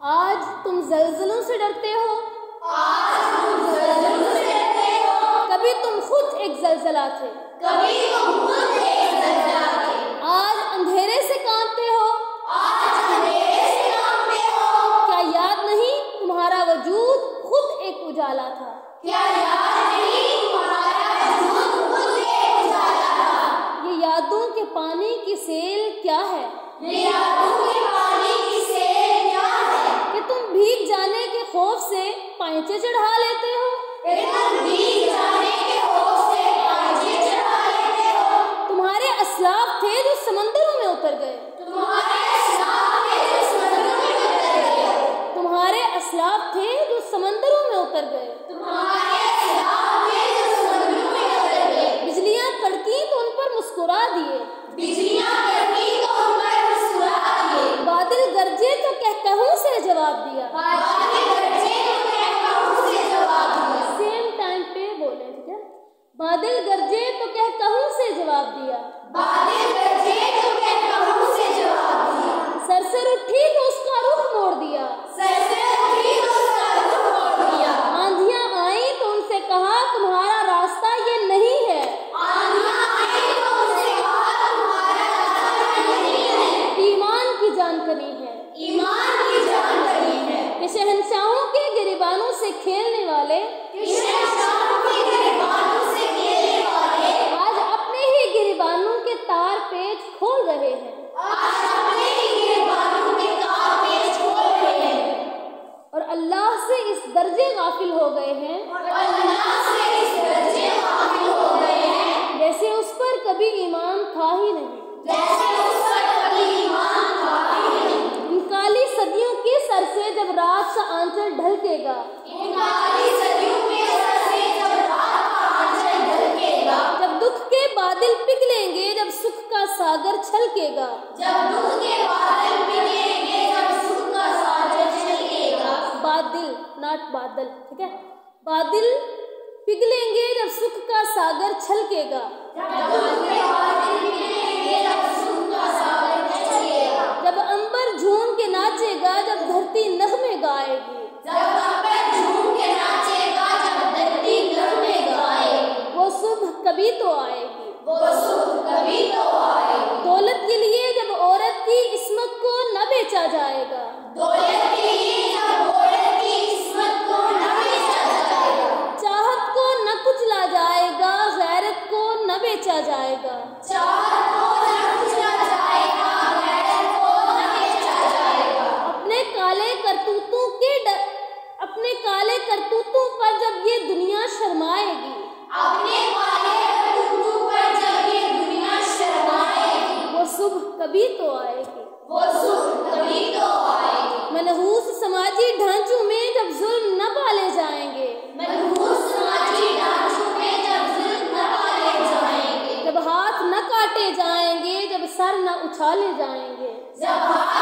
आज तुम ज़लज़लों से डरते हो, आज तुम ज़लज़लों से डरते हो, कभी तुम खुद एक ज़लज़ला थे, कभी तुम खुद एक ज़लज़ला थे। आज अंधेरे से कांपते हो, आज अंधेरे से कांपते हो, क्या याद नहीं तुम्हारा वजूद खुद एक उजाला था। क्या याद नहीं तुम्हारा वजूद खुद एक उजाला था। ये यादों के पानी की सेल क्या है, ये यादों के पानी की सेल क्या है, कि तुम भीग जाने के खौफ से पांचे चढ़ा लेते हो, कि तुम भीग जाने के खौफ से पांचे चढ़ा लेते हो। तुम्हारे असलाफ थे जो समंदरों में उतर गए, तुम्हारे असलाफ थे जो समंदरों में उतर गए, तुम्हारे असलाफ थे जो समंदरों में उतर गए। तुम्हारे असलाफ थे जो समंदरों में उतर गए। बिजलियां कड़की तो उन पर मुस्कुरा दिए, बिजलियां कड़की तो उन पर मुस्कुरा दिए, बादल गरजे तो कहकहों से जवाब दिया। बादल गरजे तो कहकहों से जवाब दिया। सेम टाइम पे बोले, ठीक है। बादल गरजे तो कहकहों से जवाब दिया, बादल गरजे तो कहकहों से जवाब दिया। सरसर उठी तो उसका रुख मोड़ दिया, सरसर उठी तो उसका रुख मोड़ दिया। आंधियां आई तो उनसे कहा तुम्हारा रास्ता ये नहीं है, आंधियां आई तो उनसे कहा तुम्हारा रास्ता ये नहीं है। ईमान की जानकनी है, ईमान की जानकारी है, कि शहंशाहों के गिरिबानों से खेलने वाले, कि शहंशाहों के गिरबानों से खेलने वाले आज अपने ही गिरिबानों के तार पेच खोल रहे हैं, आज अपने ही गिरबानों के तार पेच खोल रहे हैं। और अल्लाह से इस दर्जे गाफिल हो गए हैं, और अल्लाह से इस दर्जे गाफिल हो गए हैं, जैसे उस पर कभी ईमान था ही नहीं। जैसे उस पर कभी ईमान था ही नहीं। इन काली सदियों के सर से जब रात का आंचल ढलकेगा, इन काली सदियों के सर से जब रात का आंचल ढलकेगा, जब दुख के बादल पिघलेंगे, जब सुख का सागर छलकेगा, जब दुख के बादल पिघलेंगे, जब सुख का सागर छलकेगा। बादल नॉट बादल, ठीक है। बादल पिघलेंगे जब सुख का सागर छलकेगा, जब दुख के बादल पिघलेंगे, जब सुख का सागर छलकेगा। जब अंबर झूम के नाचेगा, जब धरती नग़मे गाएगी, जब अंबर झूम के नाचेगा, जब धरती नग़मे गाएगी। वो सुबह कभी तो आएगी, वो सुबह कभी तो आएगी। दौलत के लिए जब औरत की इस्मत को न बेचा जाएगा, दौलत के लिए जब औरत की इस्मत को न बेचा जाएगा, चाहत को न कुचला जाएगा, गैरत को न बेचा जाएगा, चाहत को न कुचला जाएगा, गैरत को न बेचा जाएगा। अपने काले करतूतों पर जब ये दुनिया शर्माएगी, अपने काले करतूतों पर जब ये दुनिया शर्माएगी, वो सुबह कभी तो आएगी, वो सुबह कभी तो आएगी। मनहूस समाजी ढांचों में जब जुल्म न पाले जाएंगे, मनहूस समाजी ढांचों में जब जुल्म न पाले जाएंगे, जब हाथ न काटे जाएंगे, जब सर न उछाले जाएंगे, जब हाथ